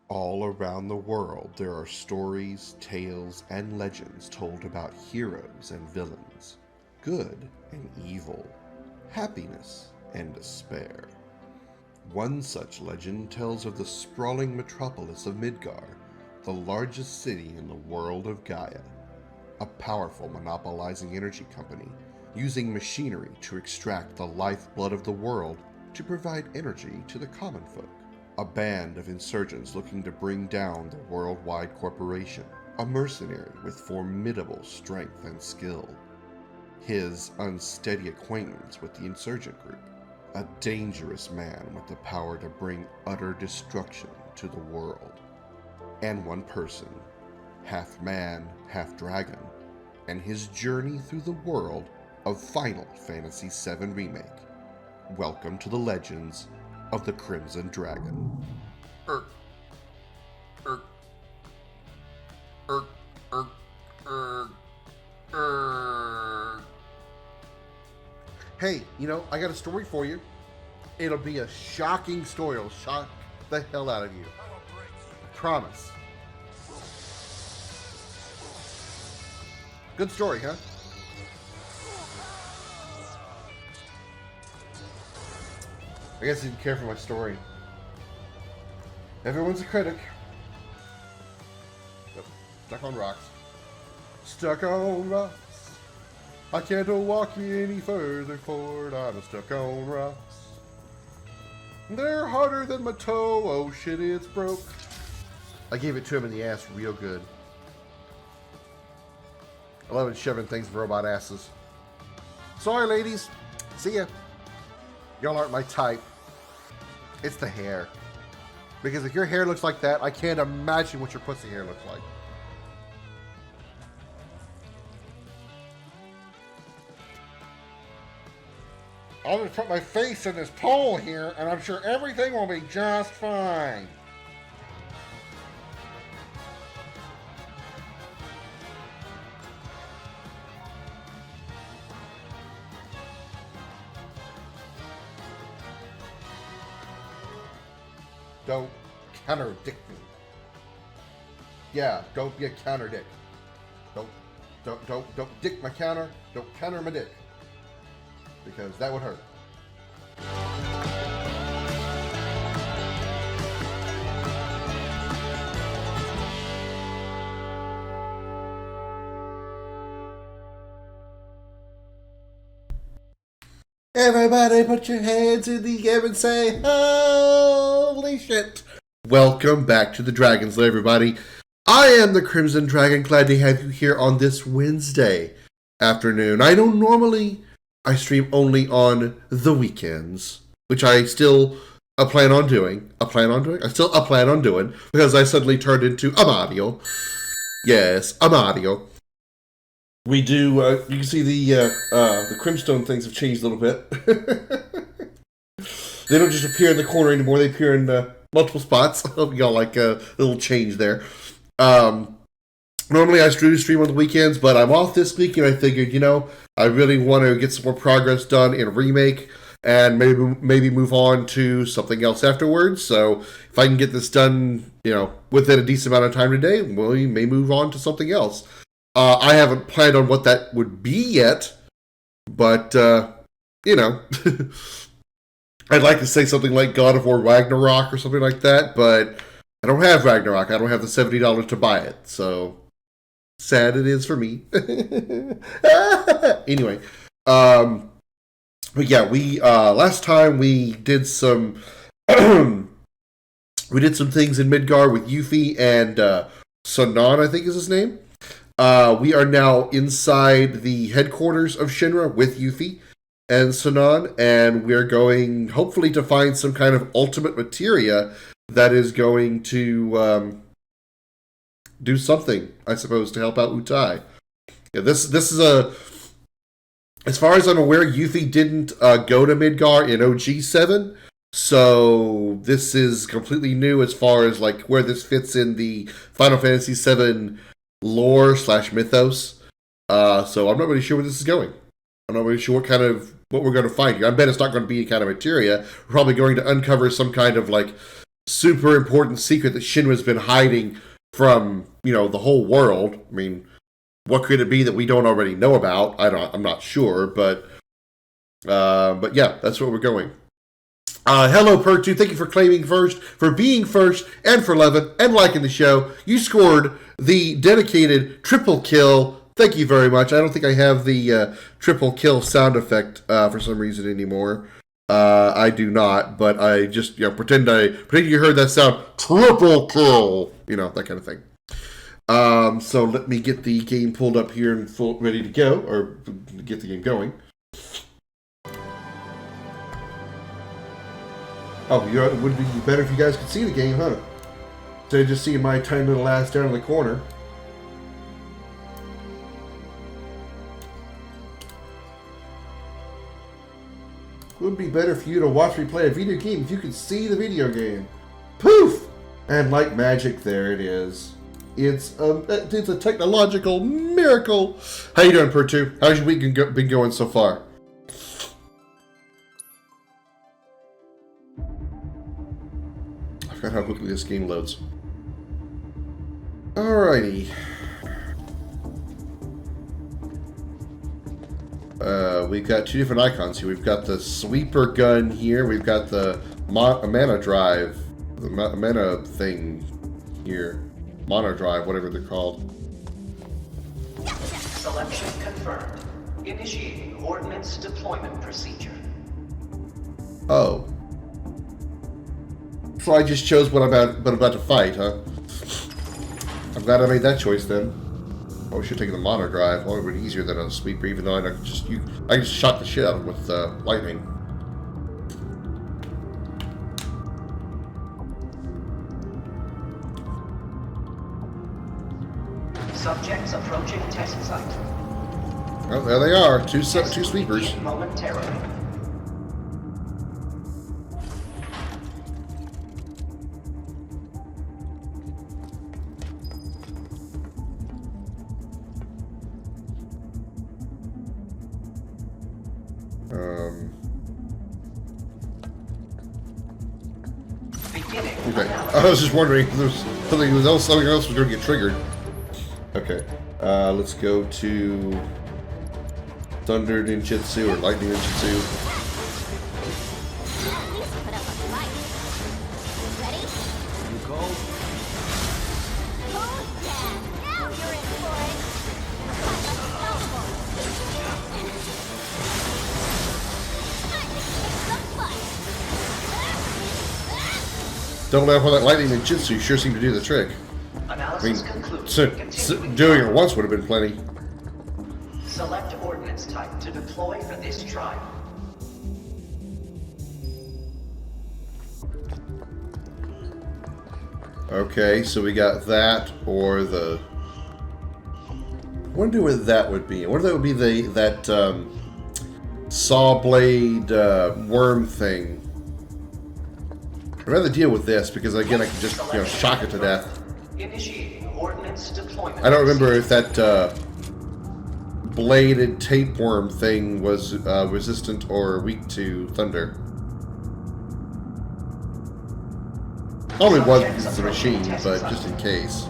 All around the world, there are stories, tales, and legends told about heroes and villains, good and evil, happiness and despair. One such legend tells of the sprawling metropolis of Midgar, the largest city in the world of Gaia, a powerful monopolizing energy company using machinery to extract the lifeblood of the world to provide energy to the common folk. A band of insurgents looking to bring down the worldwide corporation, a mercenary with formidable strength and skill. His unsteady acquaintance with the insurgent group, a dangerous man with the power to bring utter destruction to the world. And one person, half man, half dragon, and his journey through the world of Final Fantasy VII Remake. Welcome to the legends of the Crimson Dragon. Erk. Erk. Erk. Erk. Erk. Erk. Hey, I got a story for you. It'll be a shocking story. It'll shock the hell out of you. I promise. Good story, huh? I guess you didn't care for my story. Everyone's a critic. Yep. Stuck on rocks. Stuck on rocks. I can't walk any further forward. I'm stuck on rocks. They're harder than my toe. Oh shit, it's broke. I gave it to him in the ass real good. I love it shoving things in robot asses. Sorry, ladies. See ya. Y'all aren't my type. It's the hair. Because if your hair looks like that, I can't imagine what your pussy hair looks like. I'll just put my face in this pole here, and I'm sure everything will be just fine. Don't counterdict me. Yeah, don't be a counter dick. Don't dick my counter. Don't counter my dick. Because that would hurt. Everybody put your hands in the air and say, holy shit. Welcome back to the Dragon's Lair, everybody. I am the Crimson Dragon, glad to have you here on this Wednesday afternoon. I know normally I stream only on the weekends, which I still plan on doing. I plan on doing, because I suddenly turned into a Mario. Yes, a Mario. We do, you can see the Crimstone things have changed a little bit. They don't just appear in the corner anymore, they appear in multiple spots. We got like a little change there. Normally I do stream on the weekends, but I'm off this week and I figured, I really want to get some more progress done in Remake and maybe move on to something else afterwards. So if I can get this done, within a decent amount of time today, we may move on to something else. I haven't planned on what that would be yet, but, I'd like to say something like God of War Ragnarok or something like that, but I don't have Ragnarok. I don't have the $70 to buy it, so sad it is for me. Anyway, but yeah, we last time we did some we did some things in Midgar with Yuffie and Sonon, I think is his name. We are now inside the headquarters of Shinra with Yuffie and Sonon, and we're going, hopefully, to find some kind of ultimate materia that is going to do something, I suppose, to help out Utai. Yeah, this is as far as I'm aware, Yuffie didn't go to Midgar in OG7, so this is completely new as far as like where this fits in the Final Fantasy VII lore / mythos. So I'm not really sure where this is going. I'm not really sure what we're going to find here. I bet it's not going to be any kind of materia. We're probably going to uncover some kind of like super important secret that Shinra's been hiding from, you know, the whole world. I mean, what could it be that we don't already know about? I'm not sure, but yeah, that's where we're going. Hello, Per2. Thank you for claiming first, for being first, and for loving and liking the show. You scored the dedicated triple kill. Thank you very much. I don't think I have the triple kill sound effect for some reason anymore. I do not, but I just pretend you heard that sound. Triple kill, that kind of thing. So let me get the game pulled up here and ready to go, or get the game going. Oh, it would be better if you guys could see the game, huh? Instead of just seeing my tiny little ass down in the corner. It would be better for you to watch me play a video game if you could see the video game. Poof! And like magic, there it is. It's a technological miracle. How you doing, Per2? How's your week been going so far? I forgot how quickly this game loads. Alrighty. We've got two different icons here. We've got the sweeper gun here. We've got the mana drive, the mana thing here. Mono drive, whatever they're called. Selection confirmed. Initiating ordnance deployment procedure. Oh. So I just chose what I'm about to fight, huh? I'm glad I made that choice then. Oh, we should have taken the mono drive. Well, it would be easier than a sweeper, even though I can just shot the shit out of him with lightning. Subjects approaching test site. Well, there they are. Two sweepers. Momentarily. Okay. I was just wondering if there's something else was going to get triggered. Okay. Let's go to Thunder Ninjutsu or Lightning Ninjutsu. Don't know how that Lightning Ninjutsu sure seemed to do the trick. Analysis doing it once would have been plenty. Select ordnance type to deploy for this trial. Okay, so we got that, or the... I wonder what that would be. I wonder if that would be that saw blade worm thing. I'd rather deal with this, because again I can just shock it to death. Initiating ordnance deployment. I don't remember if that bladed tapeworm thing was resistant or weak to thunder. Probably was because it's a machine, but just in case.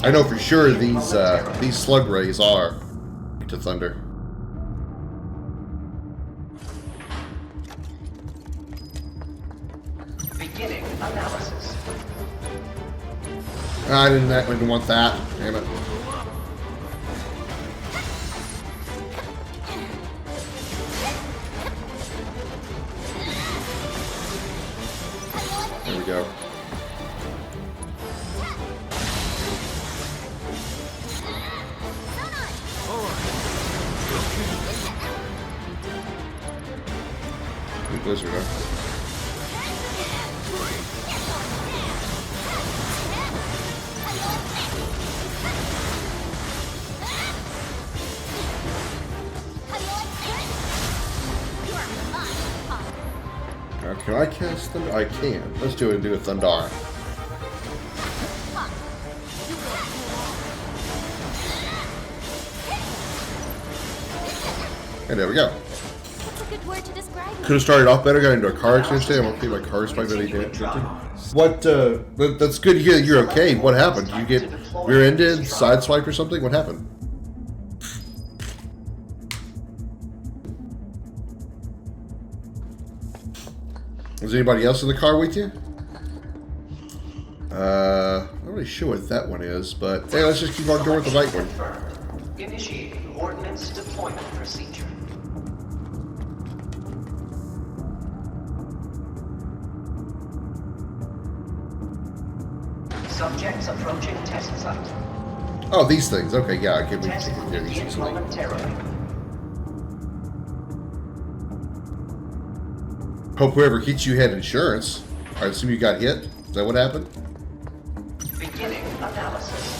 I know for sure these slug rays are weak to thunder. Beginning analysis. I didn't want that. Damn it. There we go. Good blizzard, huh? Can I cast them? I can. Let's do it and do a Thundar. And there we go. a good word to describe Could have started off better, got into a car accident today. I don't think my car's probably been damaged. What, that's good to hear that you're okay. What happened? Did you get rear-ended, sideswiped or something? What happened? Is anybody else in the car with you? I'm not really sure what that one is, but hey, let's just keep on going with the right one. Initiating ordnance deployment procedure. Subjects approaching test site. Oh, these things. Okay, yeah, I can Test will hear these begin easily. momentarily. Hope whoever hit you had insurance. I assume you got hit. Is that what happened? Beginning analysis.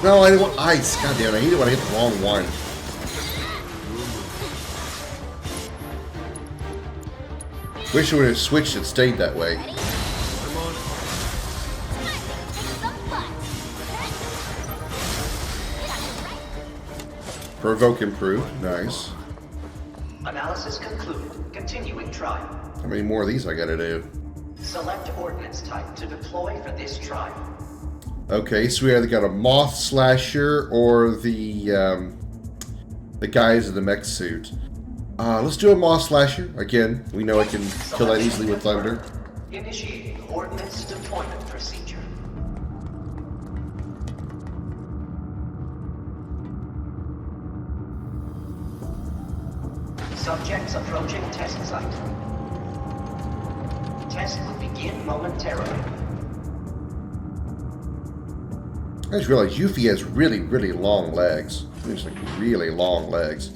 No, I didn't want ice. God damn it, I hate it when I hit the wrong one. Wish it would have switched and stayed that way. Provoke improved. Nice. Analysis concluded. Continuing trial. How many more of these I gotta do? Select ordnance type to deploy for this trial. Okay, so we either got a moth slasher or the guys in the mech suit. Let's do a moth slasher. Again, we know I can kill that easily with thunder. Initiating ordnance deployment procedure. Subjects approaching test site. Test will begin momentarily. I just realized Yuffie has really, really long legs. It's like really long legs.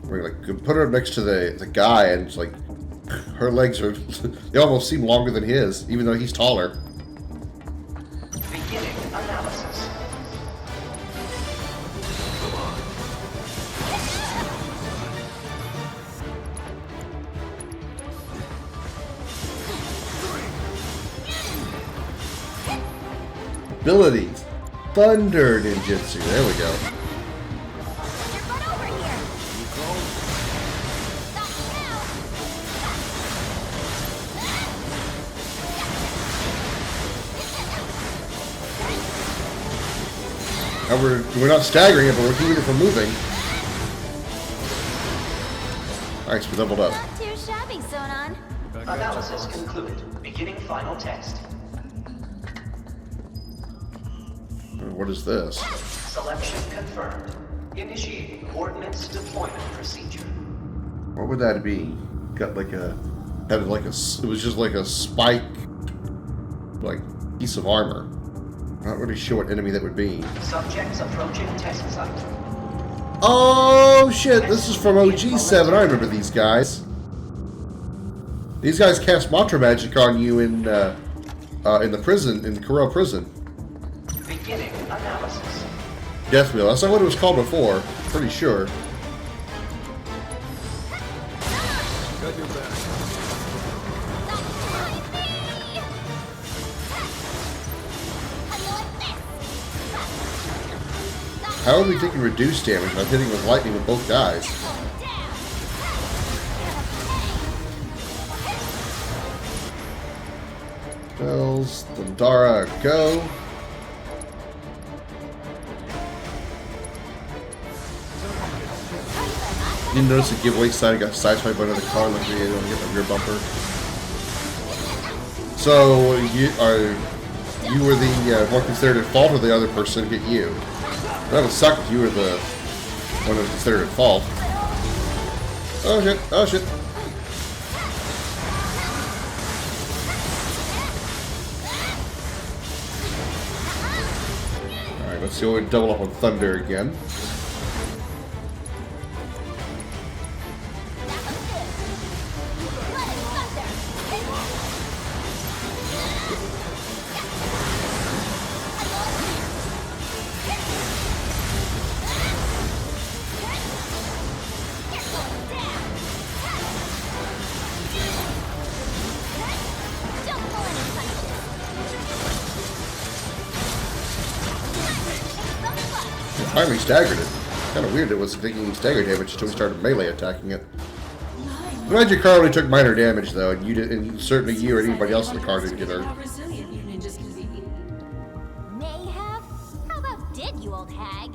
We're like put her next to the guy, and it's like her legs are they almost seem longer than his, even though he's taller. Beginning analysis. Abilities. Thunder ninjutsu. There we go. Now we're not staggering it, but we're keeping it from moving. Nice, we leveled up. Not too shabby, Sonon. Analysis concluded. Beginning final test. What is this? Selection confirmed. Initiating ordnance deployment procedure. What would that be? Got like a had like a it was just like a spike like piece of armor. Not really sure what enemy that would be. Subjects approaching test site. Oh shit! This is from OG7. I remember these guys. These guys cast mantra magic on you in the prison, in Corel prison. Beginning analysis. Death Wheel. That's not what it was called before. Pretty sure. Got your back. How are we taking reduced damage? I'm hitting with lightning with both guys. Spells. Thundara, go. You notice the giveaway side got sideswiped by another car, like you don't get the rear bumper. So you were the one considered at fault, or the other person hit you? That would suck if you were the one that was considered at fault. Oh shit! Oh shit! All right, let's go and double up on thunder again. finally staggered it. Kind of weird it was taking stagger damage until we started melee attacking it. I'm glad your car only took minor damage though, and you did, and certainly you or anybody else in the car didn't get hurt. May have? How about did, you old hag?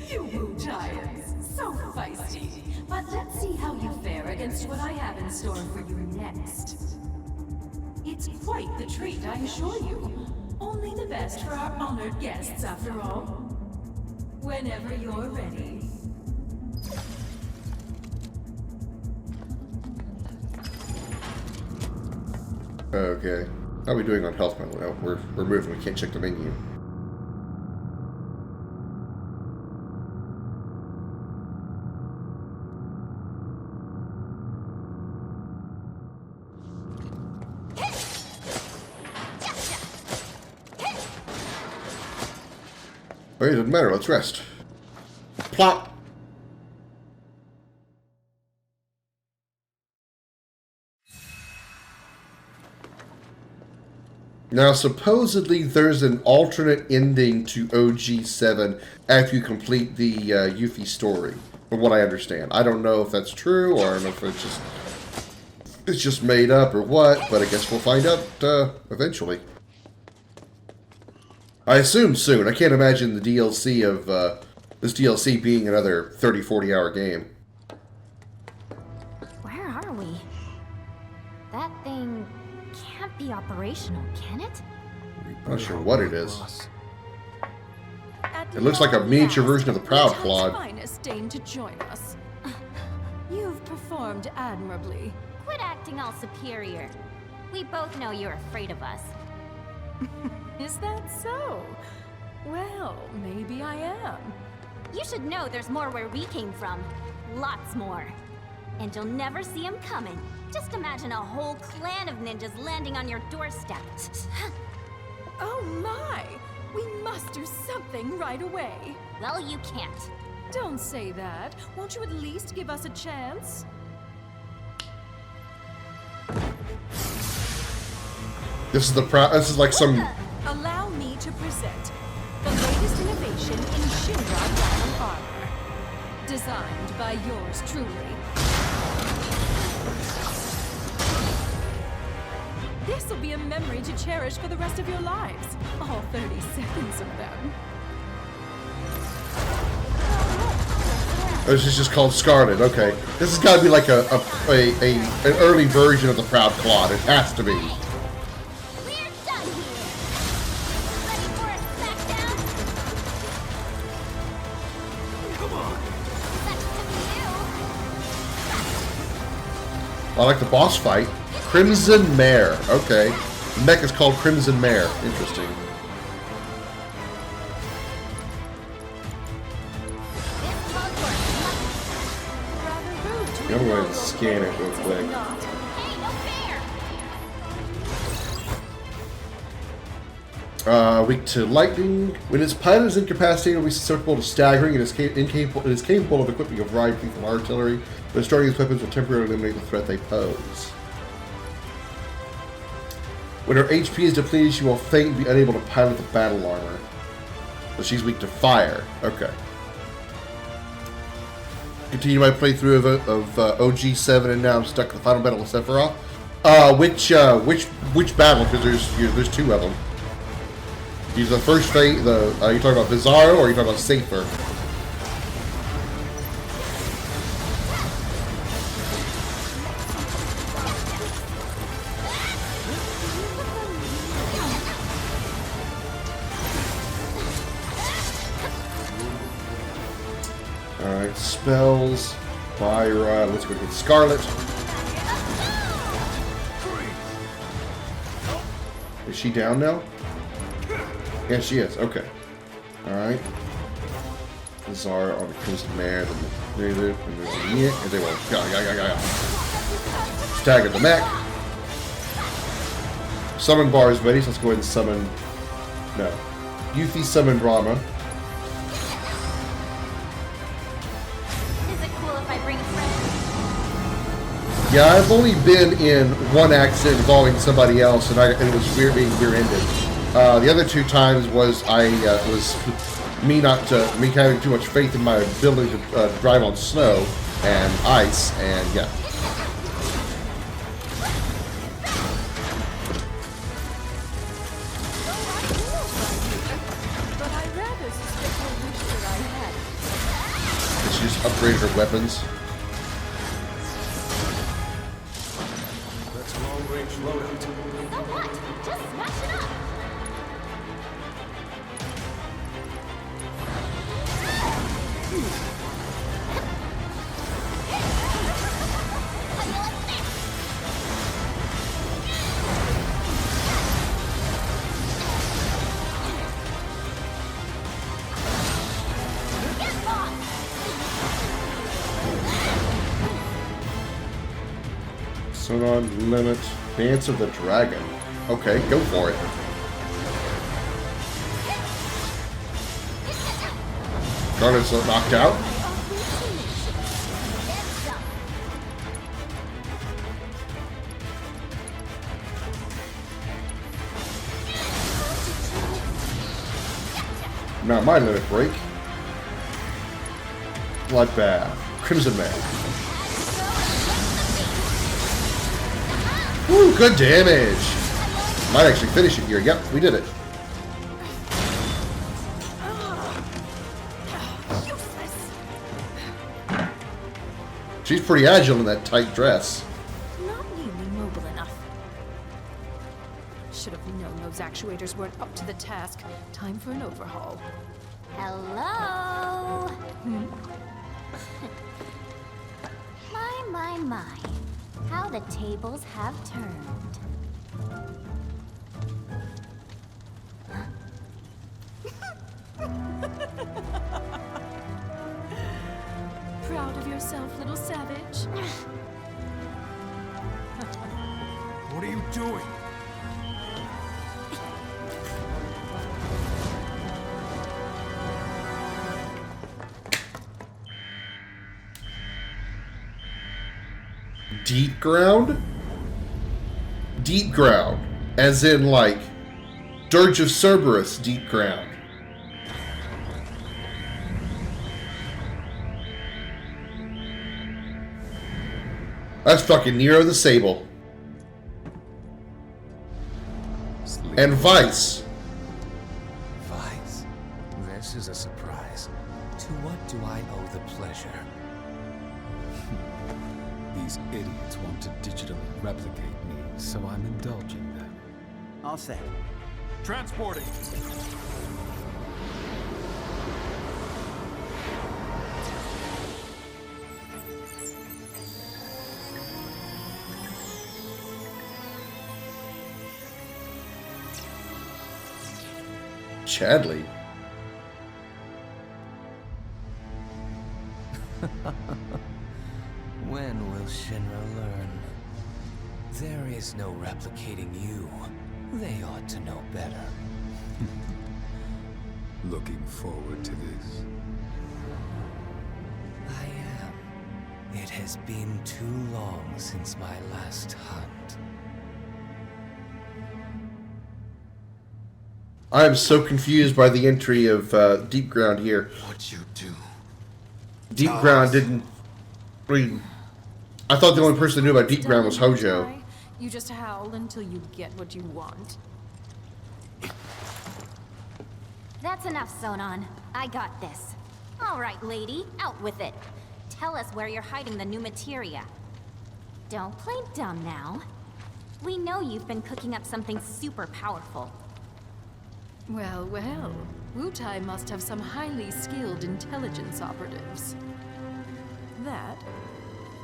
You woo giants, so feisty. But let's see how you fare against what I have in store for you next. It's quite the treat, I assure you. Only the best for our honored guests, after all. Whenever you're ready. Okay. How are we doing on health? Well, we're moving. We can't check the menu. Oh, it doesn't matter. Let's rest. Plop. Now, supposedly, there's an alternate ending to OG7 after you complete the Yuffie story, from what I understand. I don't know if that's true, or I don't know if it's just made up or what, but I guess we'll find out eventually. I assume soon. I can't imagine the DLC of this DLC being another 30-40 hour game. Where are we? That thing can't be operational, can it? I'm not sure what it is. It looks like a miniature version of the Proud Claude. Finest deigned to join us. You've performed admirably. Quit acting all superior. We both know you're afraid of us. Is that so? Well, maybe I am. You should know there's more where we came from. Lots more. And you'll never see them coming. Just imagine a whole clan of ninjas landing on your doorstep. Oh my! We must do something right away. Well, you can't. Don't say that. Won't you at least give us a chance? This is like some. Allow me to present the latest innovation in Shinra diamond armor. Designed by yours truly. This will be a memory to cherish for the rest of your lives. All 30 seconds of them. This is just called Scarlet. Okay, this has got to be like an early version of the Proud Claude. It has to be. We're done here. Ready for a smackdown? Come on. That's to I like the boss fight. Crimson Mare. Okay, the mech is called Crimson Mare. Interesting. I'm going to scan it real quick. Hey, no fair. Weak to lightning. When its pilot is incapacitated, it will be susceptible to staggering. It is capable of equipping a variety of lethal artillery, but starting its weapons will temporarily eliminate the threat they pose. When her HP is depleted, she will faint and be unable to pilot the battle armor. So she's weak to fire. Okay. Continue my playthrough of OG7, and now I'm stuck in the final battle with Sephiroth. Which battle? Because there's two of them. He's the first fate. You talking about Bizarro or are you talking about Safer? Alright, spells. Byra. Let's go get Scarlet. Is she down now? Yeah, she is. Okay. Alright. Zara on the Crimson Mare. Then there's a Nick. And they will. Stagger the mech. Summon bar is ready, so let's go ahead and summon. No. Yuffie summon Brahma. Is it cool if I bring a friend? Yeah, I've only been in one accident involving somebody else, and it was being rear-ended. The other two times was I was me having too much faith in my ability to drive on snow and ice, and yeah. But I rather suspect you wish that I had. And she just upgraded her weapons. That's long-range loadout. So what? Just smash it up! Sonon Limit. Dance of the Dragon. Okay, go for it. Garnet's knocked out. Not my limit break. Bloodbath. Crimson Man. Woo, good damage. Might actually finish it here. Yep, we did it. She's pretty agile in that tight dress. Not nearly mobile enough. Should have known those actuators weren't up to the task. Time for an overhaul. Hello? My. How the tables have turned. Proud of yourself, little savage? What are you doing? Deep ground? Deep ground. As in, like, Dirge of Cerberus deep ground. That's fucking Nero the Sable. And Vice. Vice? This is a surprise. To what do I owe the pleasure? These idiots want to digitally replicate me, so I'm indulging them. All set. Transporting. Chadley. When will Shinra learn? There is no replicating you. They ought to know better. Looking forward to this. I am. It has been too long since my last hunt. I am so confused by the entry of Deep Ground here. What you do? Deep Ground didn't really... I thought the only person who knew about Deep Ground was Hojo. You just howl until you get what you want. That's enough, Sonon. I got this. All right, lady, out with it. Tell us where you're hiding the new materia. Don't play dumb now. We know you've been cooking up something super powerful. Well, Wutai must have some highly skilled intelligence operatives. That,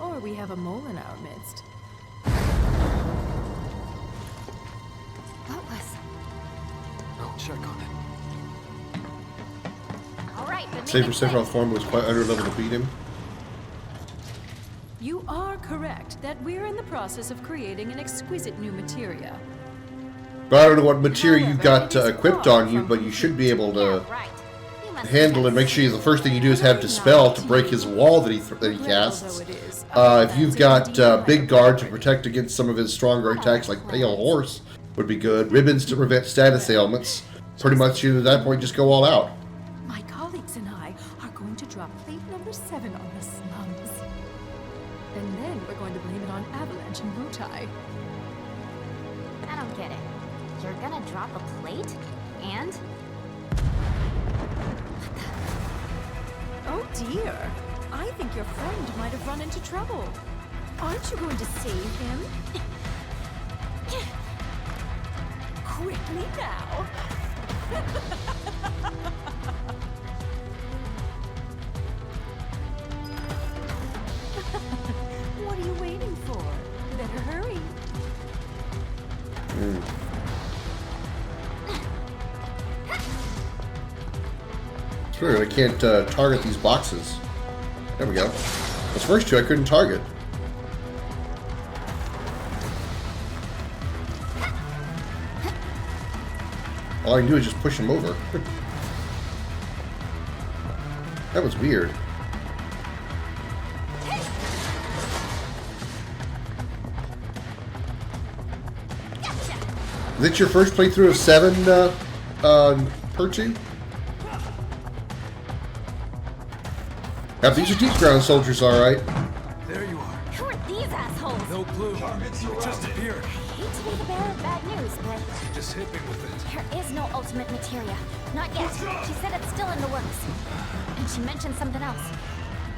or we have a mole in our midst. What was... I'll check on it. All right, but Save for Sephiroth form was quite under level to beat him. You are correct that we're in the process of creating an exquisite new materia. But I don't know what material you've got equipped on you, but you should be able to handle it. Make sure the first thing you do is have Dispel to break his wall that he casts. If you've got Big Guard to protect against some of his stronger attacks, like Pale Horse, would be good. Ribbons to prevent status ailments. Pretty much, at that point, just go all out. My drop a plate? And? Oh dear. I think your friend might have run into trouble. Aren't you going to save him? Quickly now. What are you waiting for? Better hurry. It's weird, I can't target these boxes. There we go. Those first two I couldn't target. All I can do is just push them over. That was weird. Is this your first playthrough of 7, Pertu? Yeah, these are deep ground soldiers, alright. There you are. Who are these assholes? No clue. It just appeared. I hate to be the bearer of bad news, but Just hit me with it. there is no ultimate materia. Not yet. She said it's still in the works. And she mentioned something else.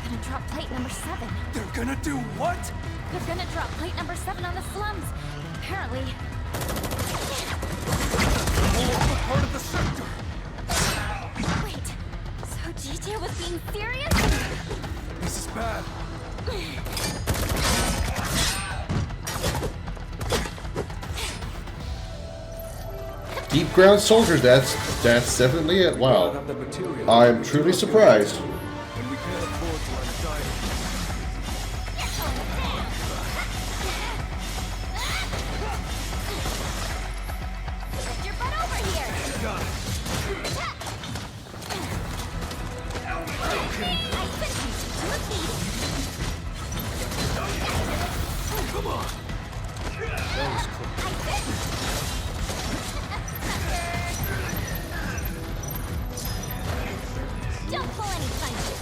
Gonna drop plate number 7. They're gonna do what? They're gonna drop plate number 7 on the slums. Apparently. All part of the sector. Wait. So DJ was being serious? This is bad. Deep ground soldiers, that's definitely it. Wow. Have the material. I'm truly surprised. And we can't afford to let it die. Get your butt over here! Got it. I said you should do a beating. Come on. That was close. I didn't. Don't pull any punches.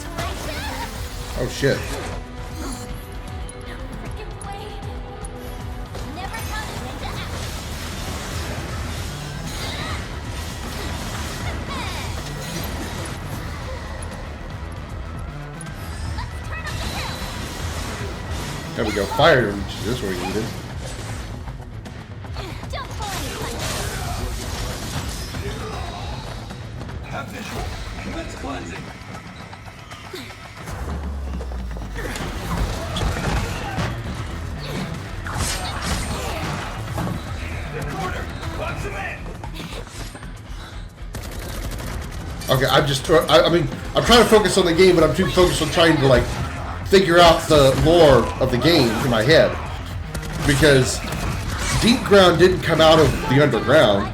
I said, Oh shit. freaking way. Never counted into action. Let's turn up the hill. There we go. Fire him. This is what we needed. Don't pull any punches. Have visual. Commence cleansing. Okay, I mean, I'm trying to focus on the game, but I'm too focused on trying to, like, figure out the lore of the game in my head. Because Deep Ground didn't come out of the underground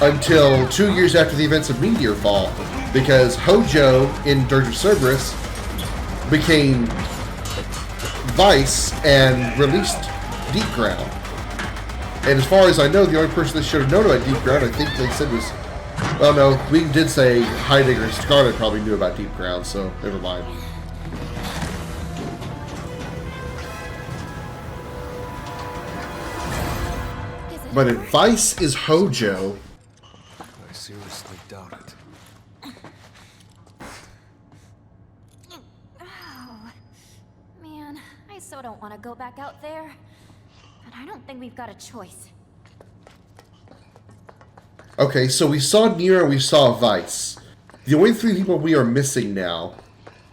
until 2 years after the events of Meteor Fall. Because Hojo in Dirge of Cerberus became Vice and released Deep Ground. And as far as I know, the only person that should have known about Deep Ground, I think they said was... Well, no, we did say Heidegger and Scarlet probably knew about Deep Ground, so never mind. But advice is Hojo. I seriously doubt it. Oh, man, I so don't want to go back out there. But I don't think we've got a choice. Okay, so we saw Nero and we saw Vice. The only 3 people we are missing now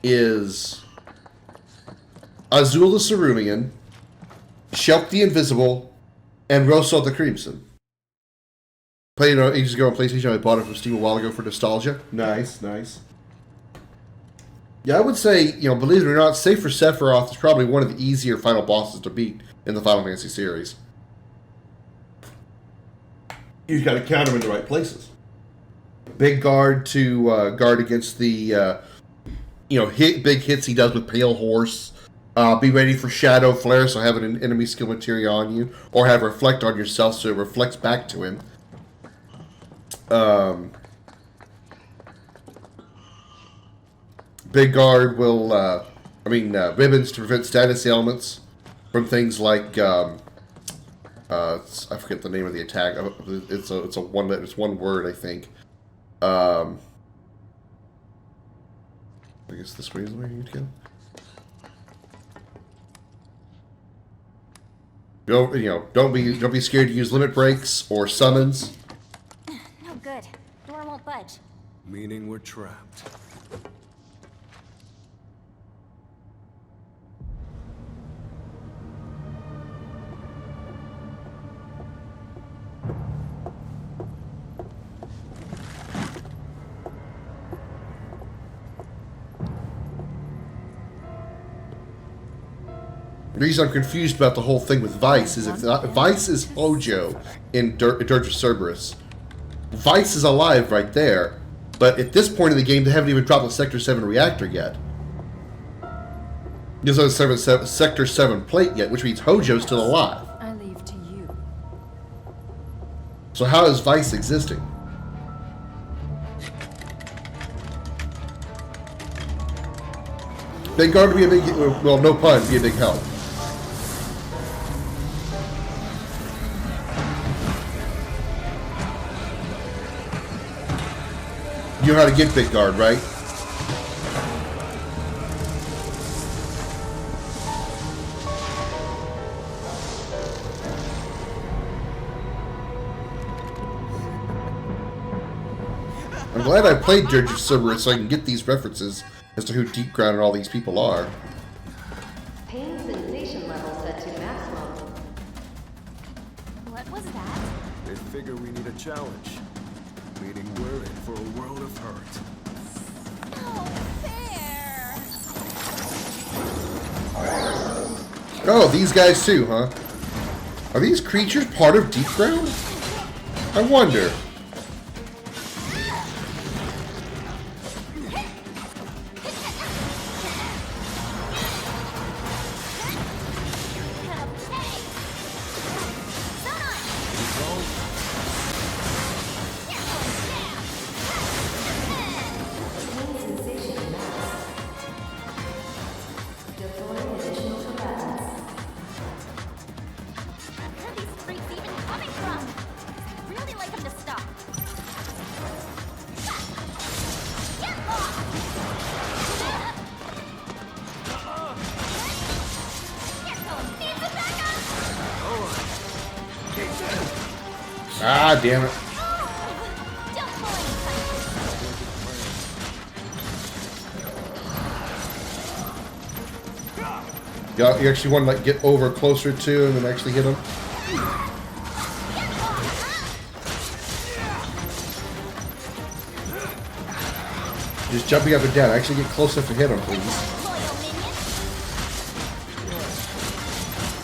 is Azul the Cerulean, Shelp the Invisible, and Rosso the Crimson. Played it ages ago on PlayStation. I bought it from Steam a while ago for nostalgia. Nice, nice. Yeah, I would say, you know, believe it or not, save for Sephiroth is probably one of the easier final bosses to beat in the Final Fantasy series. You've got to count them in the right places. Big guard to guard against the, big hits he does with Pale Horse. Be ready for Shadow Flare, so have an enemy skill materia on you. Or have Reflect on yourself, so it reflects back to him. Big Guard will, ribbons to prevent status ailments from things like, I forget the name of the attack. It's one word, I think. I guess this way is where you need to go. Don't be scared to use limit breaks or summons. No good. Door won't budge. Meaning we're trapped. The reason I'm confused about the whole thing with Vice is if Vice is Hojo in Dirge of Cerberus. Vice is alive right there, but at this point in the game, they haven't even dropped the Sector 7 reactor yet. There's no Sector 7 plate yet, which means Hojo's still alive. I leave to you. So how is Vice existing? Big Guard would be a big, well, no pun, be a big help. You know how to get Big Guard, right? I'm glad I played Dirge of Cerberus so I can get these references as to who Deep Ground and all these people are. Pain sensation level set to maximum. What was that? They figure we need a challenge. Meaning we're in for a world of hurt. No fair. Oh, these guys too, huh? Are these creatures part of Deep Ground? I wonder. Ah, damn it. You actually want to like get over closer to him and actually hit him? Just jumping up and down. Actually get close enough to hit him, please.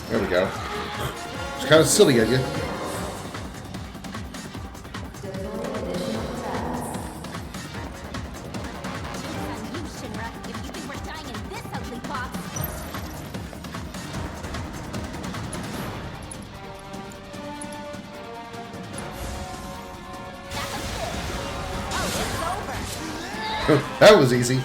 There we go. It's kind of silly of you. That was easy. Okay,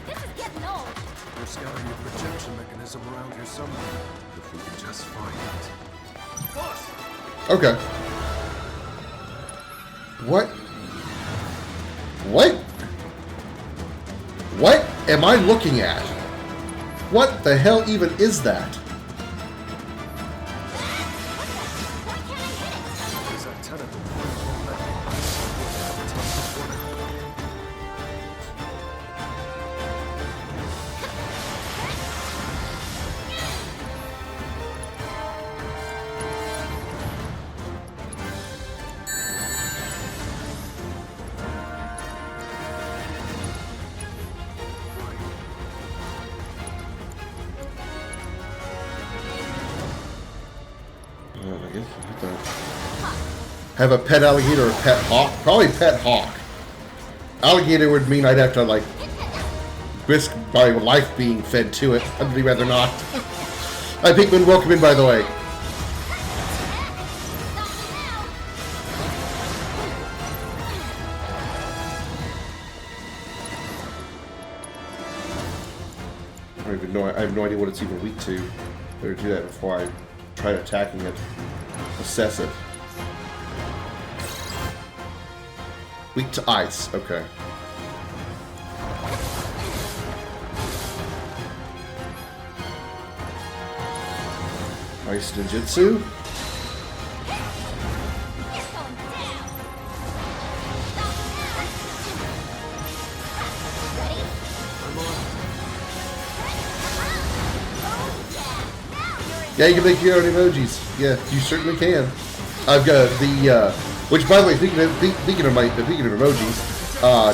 this is getting old. We're scouting a projection mechanism around here somewhere. If we can just find it. Boss! Okay. What? What? What am I looking at? What the hell even is that? There's a tentacle. Have a pet alligator or a pet hawk? Probably pet hawk. Alligator would mean I'd have to, like, risk my life being fed to it. I'd rather not. Hi, Pinkman. Welcome in, by the way. have no idea what it's even weak to. Better do that before I try attacking it. Assess it. Weak to ice. Okay. Ice ninjutsu. Yeah, you can make your own emojis. Yeah, you certainly can. I've got the, which by the way, speaking of emojis,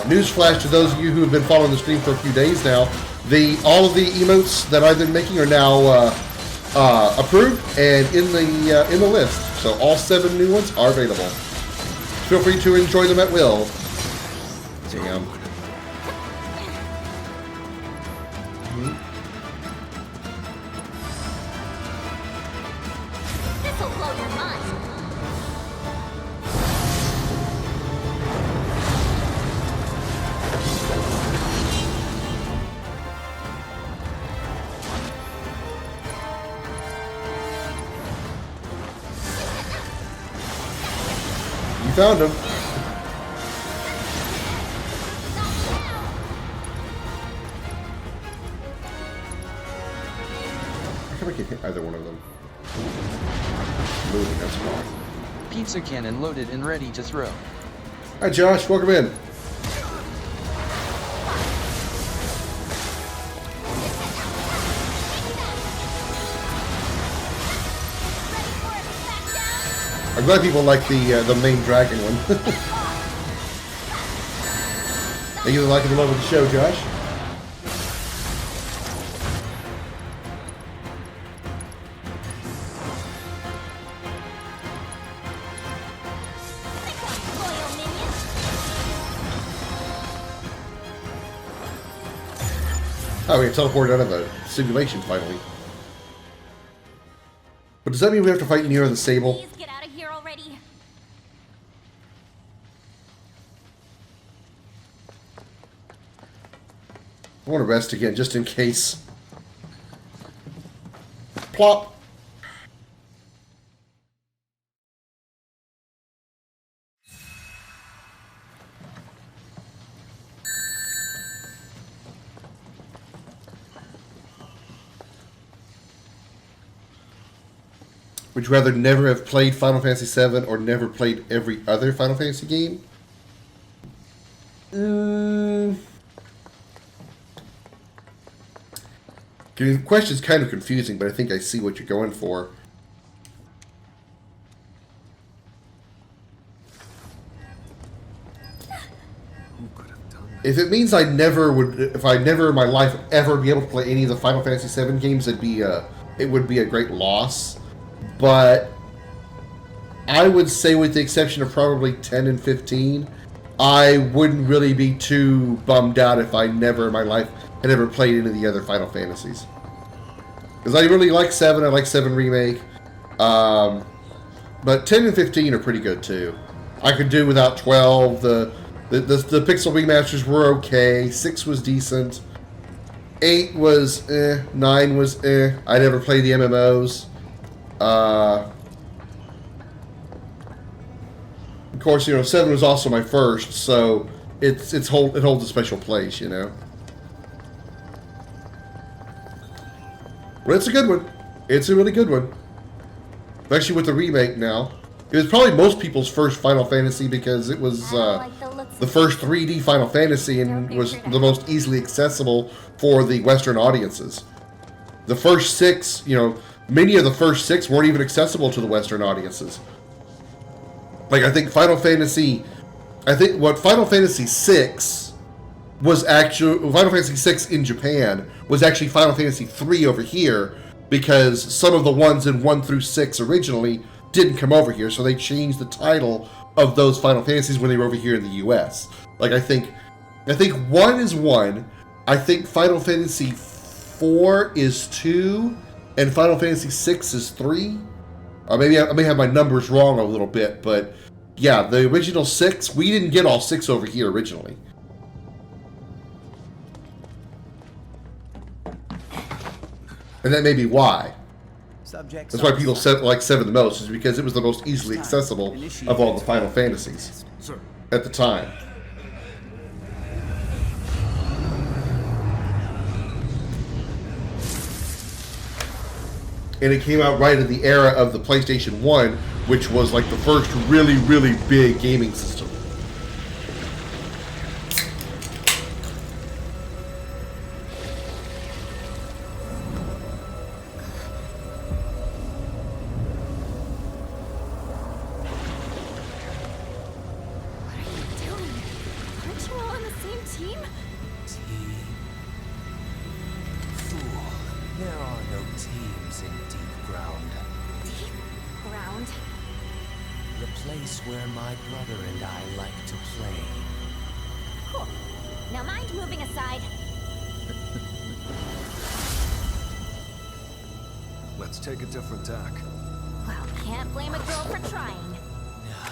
newsflash to those of you who have been following the stream for a few days now, all of the emotes that I've been making are now approved and in the list. So all 7 new ones are available. Feel free to enjoy them at will. Damn. This'll blow your mind. You found him. I can hit either one of them. Moving, that's wrong. Pizza cannon loaded and ready to throw. Hi Josh, welcome in. I'm glad people like the main dragon one. Thank you for liking the love of the show, Josh. Oh, we teleported out of a simulation finally. But does that mean we have to fight near the Sable? Please get out of here already. I want to rest again, just in case. Plop. Would you rather never have played Final Fantasy VII or never played every other Final Fantasy game? The question's kind of confusing, but I think I see what you're going for. If it means I never would, if I never in my life ever be able to play any of the Final Fantasy VII games, it would be a great loss. But I would say, with the exception of probably 10 and 15, I wouldn't really be too bummed out if I never in my life had ever played any of the other Final Fantasies. Because I really like 7, I like 7 Remake. But 10 and 15 are pretty good too. I could do without 12. The Pixel remasters were okay. 6 was decent. 8 was eh. 9 was eh. I never played the MMOs. Of course, 7 was also my first, so it holds a special place, But it's a good one. It's a really good one. Especially with the remake now. It was probably most people's first Final Fantasy because it was the first 3D Final Fantasy and was the most easily accessible for the Western audiences. The first 6, many of the first 6 weren't even accessible to the Western audiences. Like, I think what Final Fantasy VI was actually, Final Fantasy VI in Japan was actually Final Fantasy 3 over here, because some of the ones in 1 through 6 originally didn't come over here, so they changed the title of those Final Fantasies when they were over here in the US. Like, I think 1 is 1, I think Final Fantasy 4 is 2, and Final Fantasy 6 is 3. Maybe I may have my numbers wrong a little bit, but yeah, the original 6, we didn't get all 6 over here originally. And that may be why. Subjects That's why people like 7 the most, is because it was the most easily accessible of all the Final Fantasies at the time. And it came out right in the era of the PlayStation 1, which was like the first really, really big gaming system. What are you doing? Aren't you all on the same team? Team? Fool. There are no teams in deep ground. Deep ground? The place where my brother and I like to play. Cool. Now mind moving aside. Let's take a different tack. Well, can't blame a girl for trying. Now,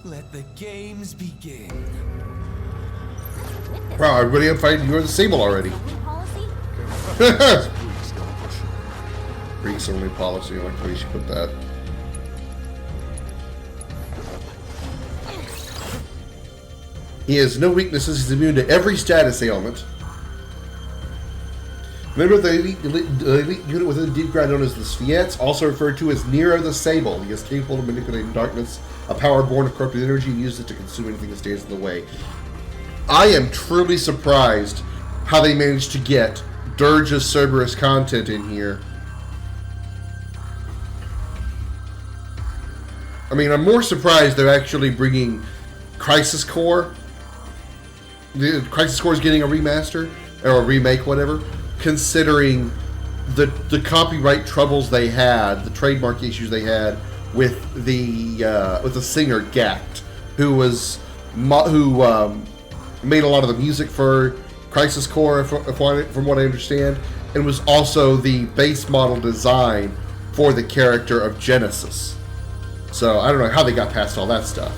let the games begin. With this Wow, everybody I'm fighting, you're disabled already. only policy, Greeks only policy, I like the way she put that. He has no weaknesses, he's immune to every status ailment. Member of the elite unit within the deep ground known as the Spheats, also referred to as Nero the Sable. He is capable of manipulating darkness, a power born of corrupted energy, and uses it to consume anything that stands in the way. I am truly surprised how they managed to get Dirge's Cerberus content in here. I mean, I'm more surprised they're actually bringing Crisis Core. The Crisis Core is getting a remaster or a remake, whatever. Considering the copyright troubles they had, the trademark issues they had with the singer Gact, who made a lot of the music for Crisis Core, from what I understand, and was also the base model design for the character of Genesis. So I don't know how they got past all that stuff.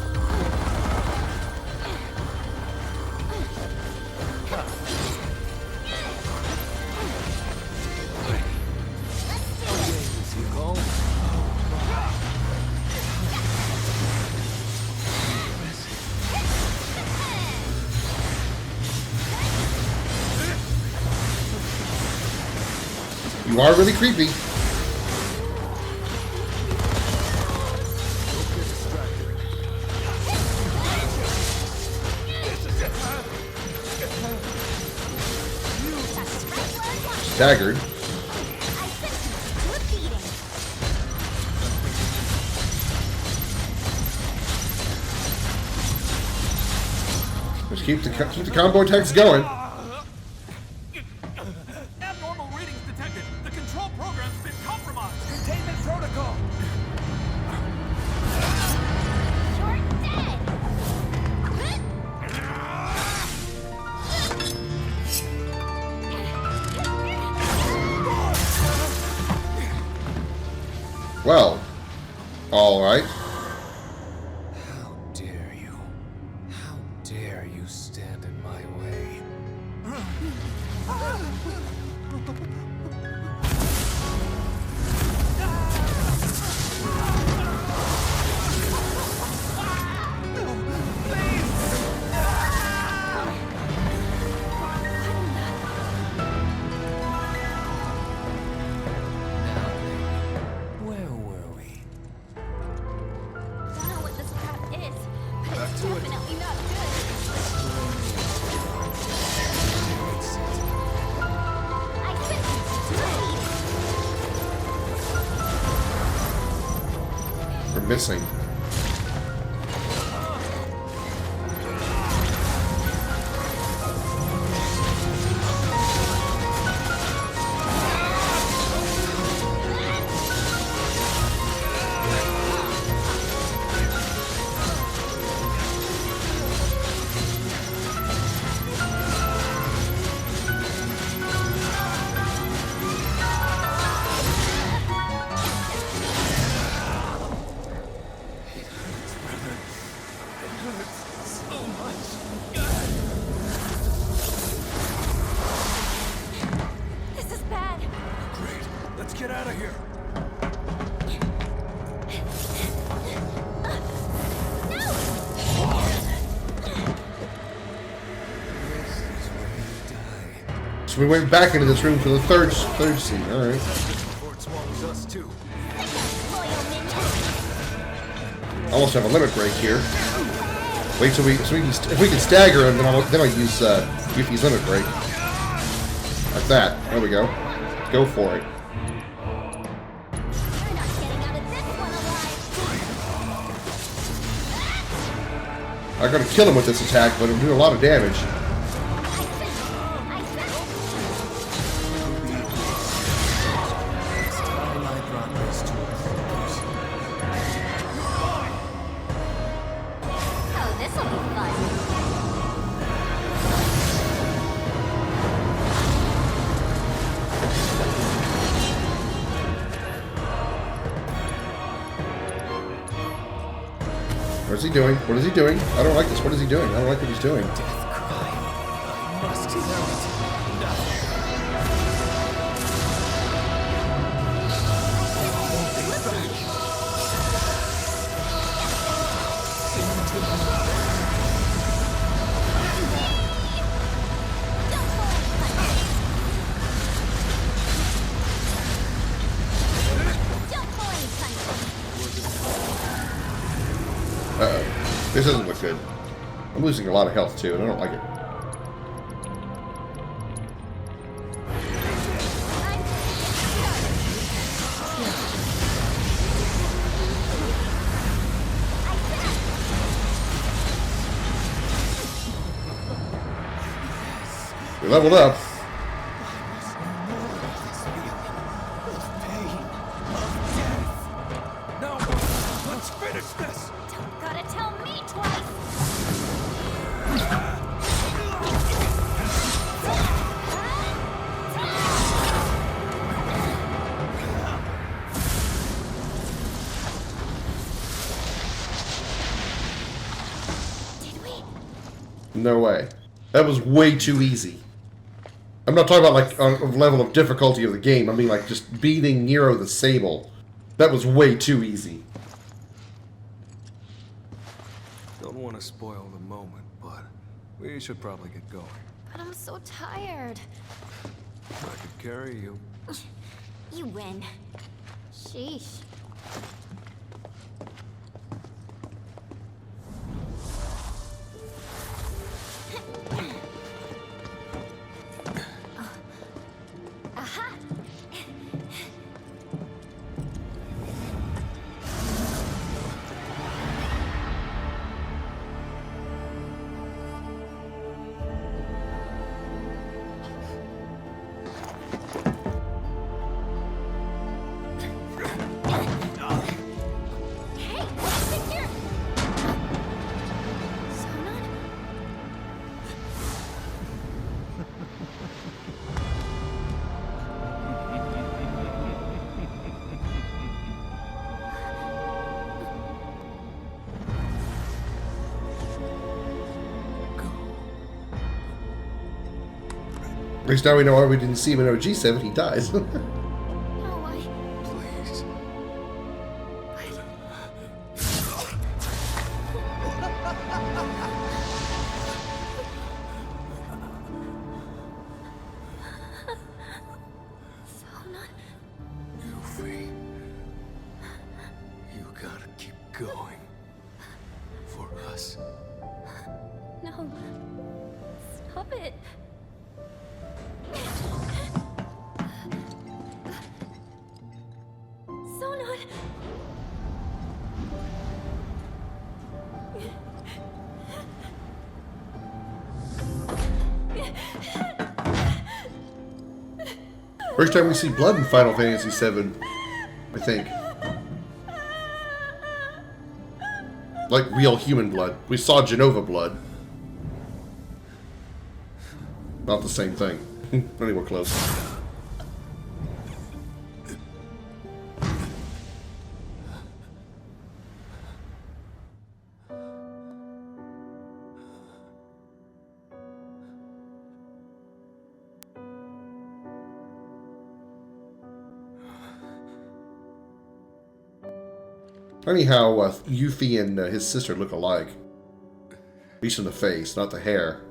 You are really creepy. Staggered. Just keep the combo attacks going. Abnormal readings detected. The control program's been compromised. Containment protocol. you're dead! Well, all right. How dare you? How dare you stand in my way? Where were we? Don't know what this crap is, but it's definitely not good. I sense bleed. We're missing. So we went back into this room for the third scene. All right. Before it swallows us too. Almost have a limit break here. Wait till if we can stagger him, then I'll use Yuffie's limit break. Like that. There we go. Go for it. I'm gonna kill him with this attack, but I'm doing a lot of damage. What is he doing? What is he doing? I don't like this. What is he doing? I don't like what he's doing. Uh-oh. This doesn't look good. I'm losing a lot of health, too, and I don't like it. We leveled up. No! Let's finish this! Gotta tell me twice. Did we? No way. That was way too easy. I'm not talking about like on a level of difficulty of the game. I mean like just beating Nero the Sable. That was way too easy. Don't want to spoil the moment, but we should probably get going. But I'm so tired. I could carry you. You win. Sheesh. Aha! Hey, what's in here? Someone? At least now we know why we didn't see him in OG7. He dies. No, I... Please. Someone? Yuffie. You gotta keep going. For us. No. Stop it. Sonon. First time we see blood in Final Fantasy VII, I think. Like real human blood. We saw Genova blood. Not the same thing. Not anywhere close. Funny how Yuffie and his sister look alike. At least in the face, not the hair.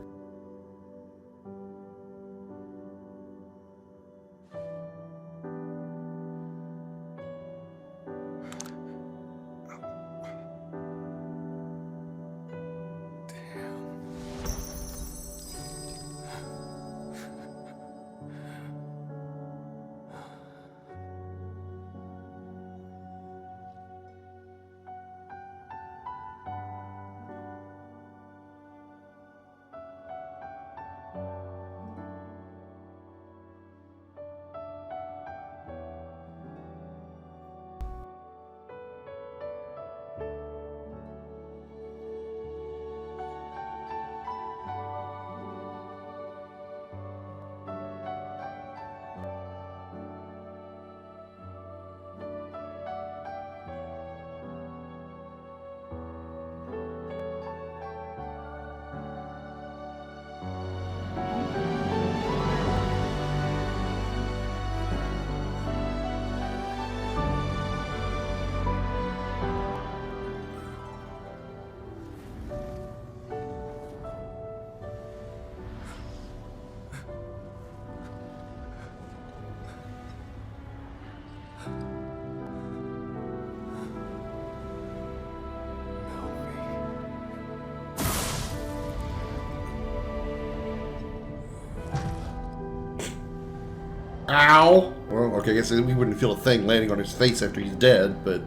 Ow! Well, okay, I guess we wouldn't feel a thing landing on his face after he's dead, but...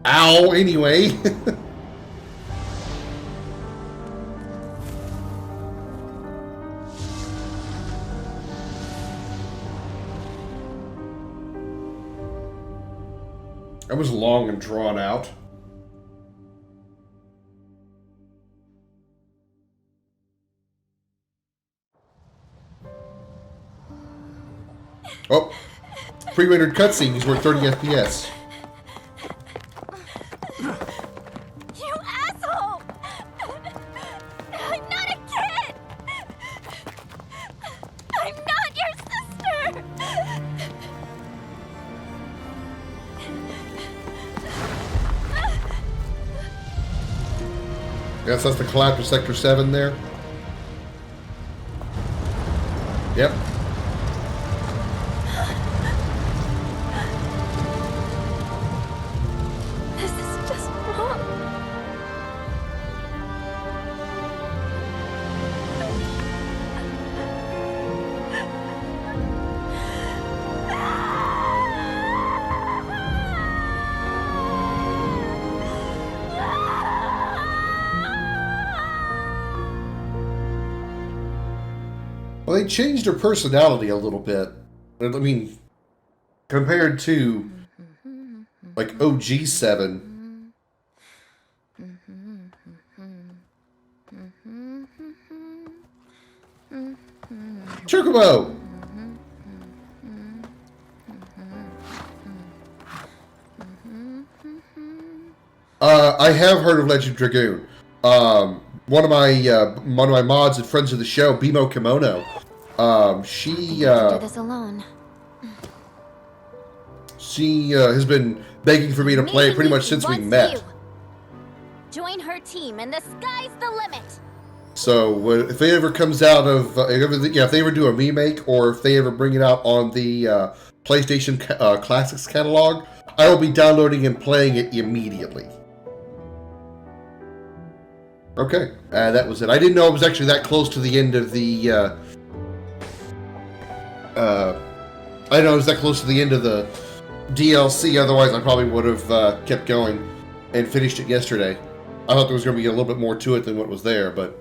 Ow, anyway! That was long and drawn out. Oh, pre-rendered cutscenes worth 30 FPS. You asshole! I'm not a kid! I'm not your sister! Yes, that's the collapse of Sector 7 there. Yep. This is just wrong. Well, they changed her personality a little bit. I mean, compared to, like, OG7. Chocobo! I have heard of Legend Dragoon. One of my mods and friends of the show, Bimo Kimono, she do this alone. She has been begging for me to play pretty much since we met. Join her team, and the sky's the limit. So if it ever comes out of, if they ever do a remake, or if they ever bring it out on the PlayStation Classics catalog, I will be downloading and playing it immediately. Okay, that was it. I didn't know it was actually that close to the end of the. I didn't know it was that close to the end of the DLC. Otherwise, I probably would have kept going and finished it yesterday. I thought there was going to be a little bit more to it than what was there, but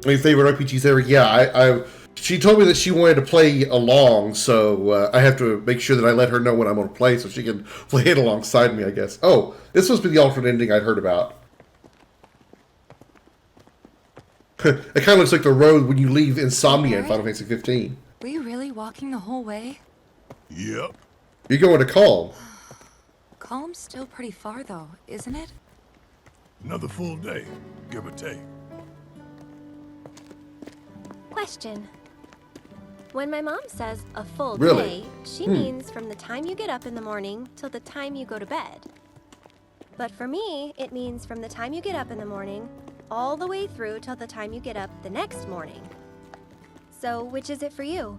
I mean, favorite RPGs ever? Yeah, she told me that she wanted to play along, so I have to make sure that I let her know when I'm going to play, so she can play it alongside me, I guess. Oh, this must be the alternate ending I'd heard about. It kind of looks like the road when you leave Insomnia in Final Fantasy 15. Were you really walking the whole way? Yep. You're going to Calm. Calm's still pretty far, though, isn't it? Another full day, give or take. Question. When my mom says a full Really? day, she means from the time you get up in the morning till the time you go to bed. But for me, it means from the time you get up in the morning all the way through till the time you get up the next morning. So, which is it for you?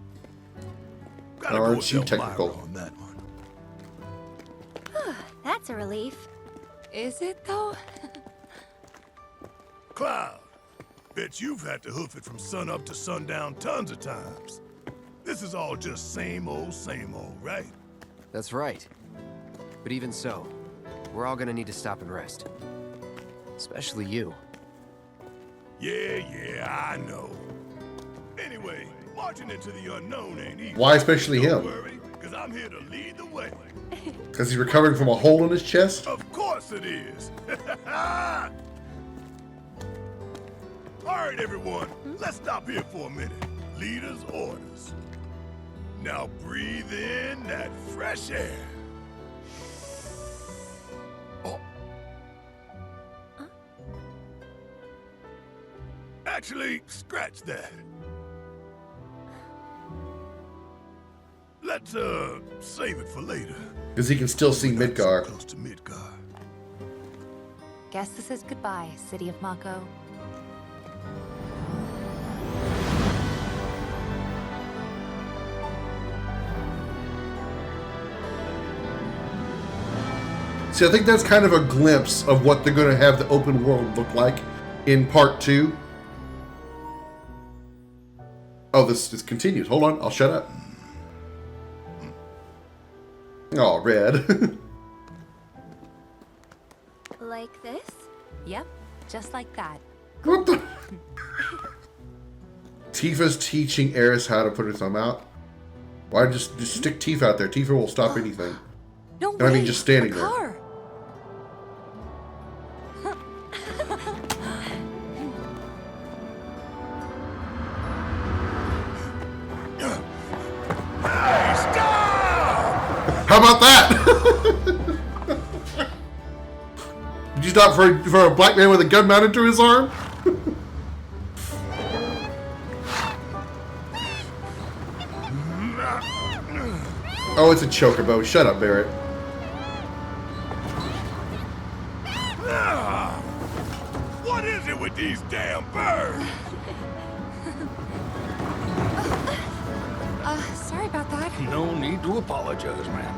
Aren't you technical? On that one. That's a relief. Is it, though? Cloud, bet you've had to hoof it from sun up to sundown tons of times. This is all just same old, right? That's right. But even so, we're all gonna need to stop and rest. Especially you. Yeah, I know. Anyway, marching into the unknown ain't easy. Why especially him? Don't worry, because I'm here to lead the way. Because he's recovering from a hole in his chest? Of course it is. All right, everyone, let's stop here for a minute. Leader's orders. Now breathe in that fresh air. Oh. Actually, scratch that. Let's, save it for later. Because he can still see Midgar. Close to Midgar. Guess this is goodbye, City of Mako. See, I think that's kind of a glimpse of what they're going to have the open world look like in Part 2. Oh, this continues. Hold on, I'll shut up. Oh, red. Like this? Yep, just like that. What the? Tifa's teaching Eris how to put her thumb out. Why just stick Tifa out there? Tifa will stop anything. No I mean, just standing there. How about that? Did you stop for a black man with a gun mounted to his arm? Oh, it's a chocobo. Shut up, Barrett. What is it with these damn birds? Sorry about that. No need to apologize, ma'am.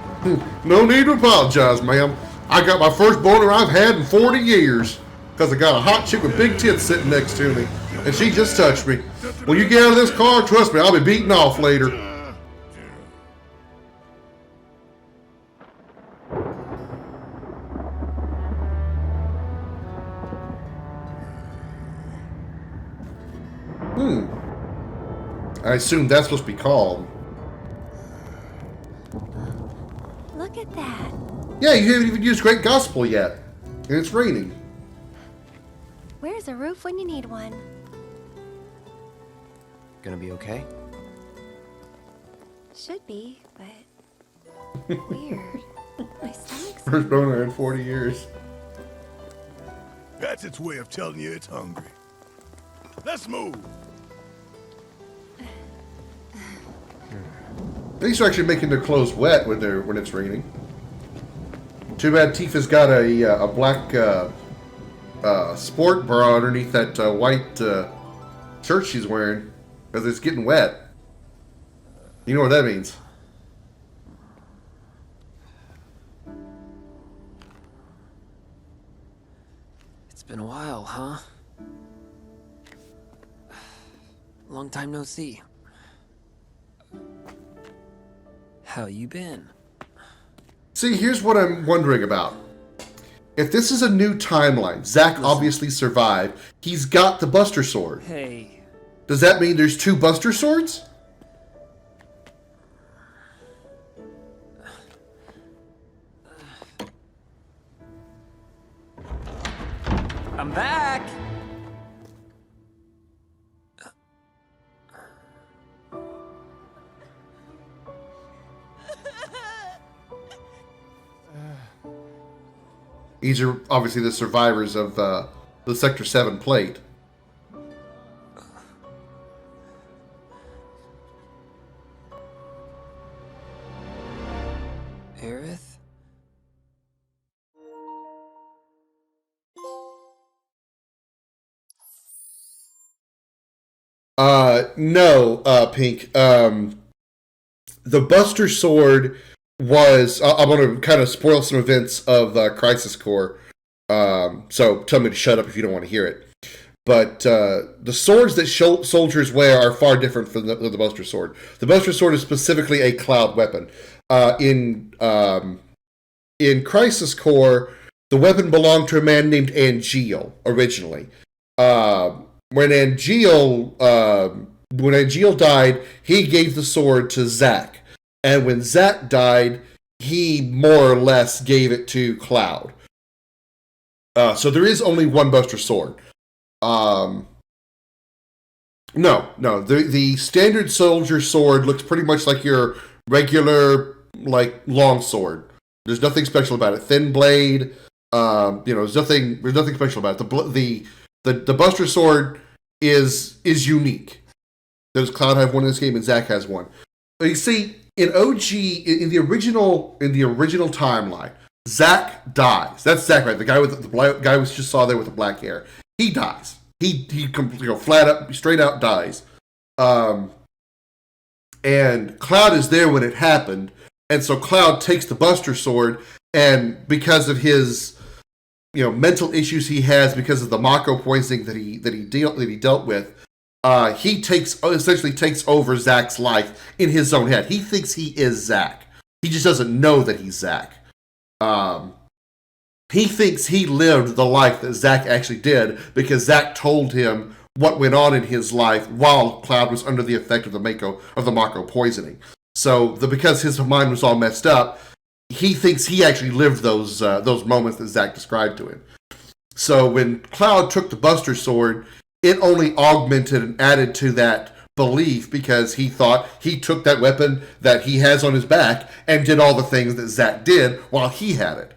No need to apologize, ma'am. I got my first boner I've had in 40 years. Because I got a hot chick with big tits sitting next to me. And she just touched me. When you get out of this car, trust me, I'll be beaten off later. I assume that's supposed to be calm. Look at that. Yeah, you haven't even used Great Gospel yet. And it's raining. Where's a roof when you need one? Gonna be okay? Should be, but weird. My stomach's... First boner in 40 years. That's its way of telling you it's hungry. Let's move. These are actually making their clothes wet when it's raining. Too bad Tifa's got a black sport bra underneath that white shirt she's wearing, because it's getting wet. You know what that means? It's been a while, huh? Long time no see. How you been? See, here's what I'm wondering about. If this is a new timeline, Zack obviously survived. He's got the Buster Sword. Hey. Does that mean there's two Buster Swords? I'm back! These are obviously the survivors of the Sector 7 plate. Aerith? No, Pink. The Buster Sword was... I'm going to kind of spoil some events of Crisis Core. So tell me to shut up if you don't want to hear it. But the swords that soldiers wear are far different from the Buster Sword. The Buster Sword is specifically a cloud weapon. In Crisis Core, the weapon belonged to a man named Angeal originally. When Angeal died, he gave the sword to Zack. And when Zack died, he more or less gave it to Cloud. So there is only one Buster Sword. No. The standard soldier sword looks pretty much like your regular, long sword. There's nothing special about it. Thin blade. There's nothing special about it. The Buster Sword is unique. Does Cloud have one in this game, and Zack has one? But you see, in OG, in the original timeline, Zack dies. That's Zack, right? The guy with the guy we just saw there with the black hair. He dies. He flat up, straight out dies. And Cloud is there when it happened, and so Cloud takes the Buster Sword, and because of his mental issues he has because of the Mako poisoning that he dealt with, he essentially takes over Zack's life in his own head. He thinks he is Zack. He just doesn't know that he's Zack. He thinks he lived the life that Zack actually did because Zack told him what went on in his life while Cloud was under the effect of the Mako poisoning. So because his mind was all messed up, he thinks he actually lived those moments that Zack described to him. So when Cloud took the Buster Sword, it only augmented and added to that belief because he thought he took that weapon that he has on his back and did all the things that Zack did while he had it.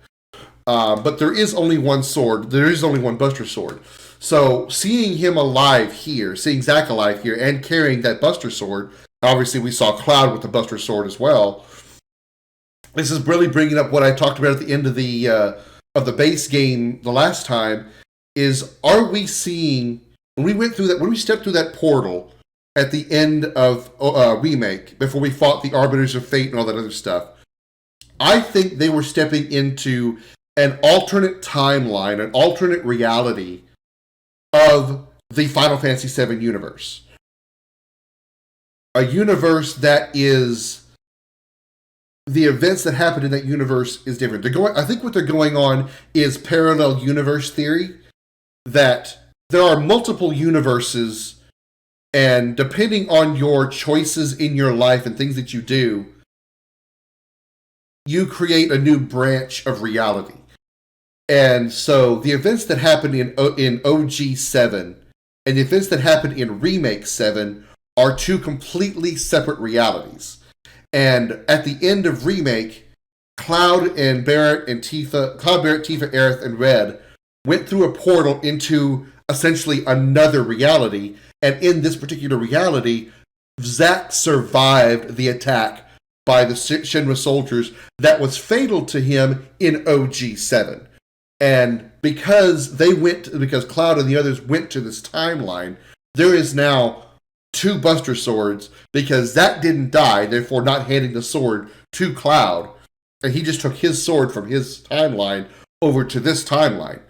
But there is only one sword. There is only one Buster Sword. So seeing him alive here, seeing Zack alive here, and carrying that Buster Sword, obviously we saw Cloud with the Buster Sword as well. This is really bringing up what I talked about at the end of the base game the last time. Is are we seeing when we stepped through that portal at the end of Remake before we fought the Arbiters of Fate and all that other stuff? I think they were stepping into an alternate timeline, an alternate reality of the Final Fantasy VII universe. A universe that is... the events that happen in that universe is different. I think what they're going on is parallel universe theory, that there are multiple universes, and depending on your choices in your life and things that you do, you create a new branch of reality. And so the events that happened in OG7 and the events that happened in Remake 7 are two completely separate realities. And at the end of Remake, Cloud, Barrett, Tifa, Aerith, and Red went through a portal into essentially another reality. And in this particular reality, Zack survived the attack by the Shinra soldiers that was fatal to him in OG7. And because Cloud and the others went to this timeline, there is now two Buster Swords because Zack didn't die, therefore not handing the sword to Cloud. And he just took his sword from his timeline over to this timeline.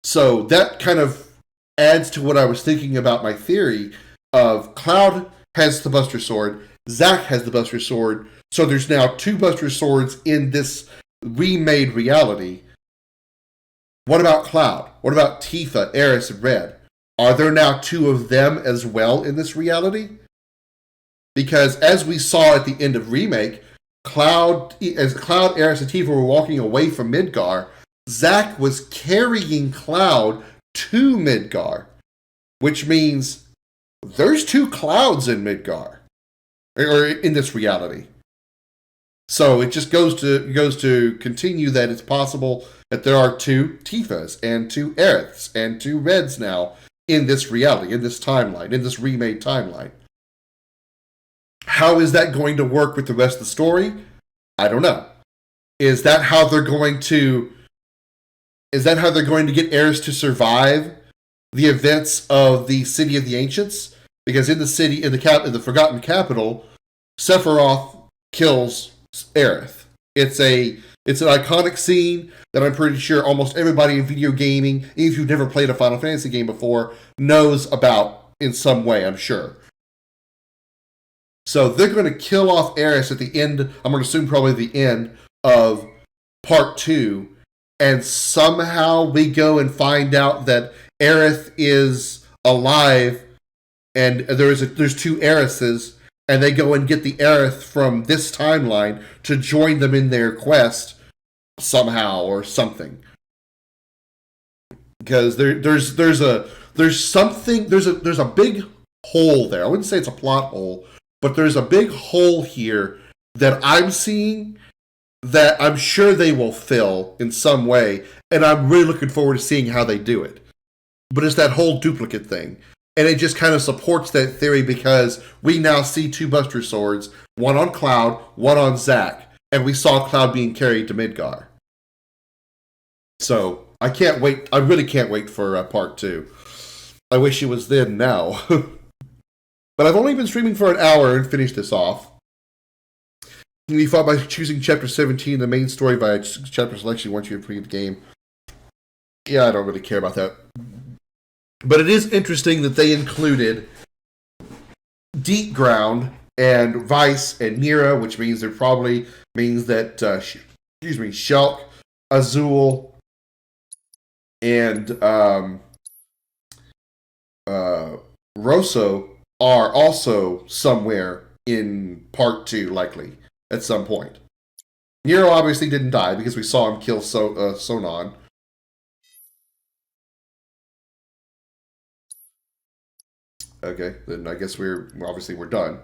So that kind of adds to what I was thinking about my theory of Cloud has the Buster Sword, Zack has the Buster Sword, so there's now two Buster Swords in this remade reality. What about Cloud? What about Tifa, Aerith, and Red? Are there now two of them as well in this reality? Because as we saw at the end of Remake, as Cloud, Aerith, and Tifa were walking away from Midgar, Zack was carrying Cloud to Midgar, which means there's two Clouds in Midgar, or in this reality. So it just goes to continue that it's possible that there are two Tifas and two Aeriths and two Reds now in this reality, in this timeline, in this remade timeline. How is that going to work with the rest of the story? I don't know. Is that how they're going to get Aerith to survive the events of the City of the Ancients? Because in the Forgotten Capital, Sephiroth kills Aerith. It's an iconic scene that I'm pretty sure almost everybody in video gaming, even if you've never played a Final Fantasy game before, knows about in some way, I'm sure. So they're going to kill off Aerith at the end, I'm going to assume probably the end of Part 2, and somehow we go and find out that Aerith is alive, and there's two Aeriths, and they go and get the Aerith from this timeline to join them in their quest somehow or something. Because there's a big hole there. I wouldn't say it's a plot hole, but there's a big hole here that I'm seeing that I'm sure they will fill in some way, and I'm really looking forward to seeing how they do it. But it's that whole duplicate thing. And it just kind of supports that theory because we now see two Buster Swords, one on Cloud, one on Zack, and we saw Cloud being carried to Midgar. So, I can't wait. I really can't wait for Part 2. I wish it was then now. But I've only been streaming for an hour and finished this off. You fought by choosing Chapter 17, the main story via chapter selection once you have completed the game. Yeah, I don't really care about that. But it is interesting that they included Deep Ground and Vice and Nira, which means there probably means that Shulk, Azul, and Rosso are also somewhere in part 2, likely at some point. Nero obviously didn't die because we saw him kill Sonon. Okay, then I guess we're done.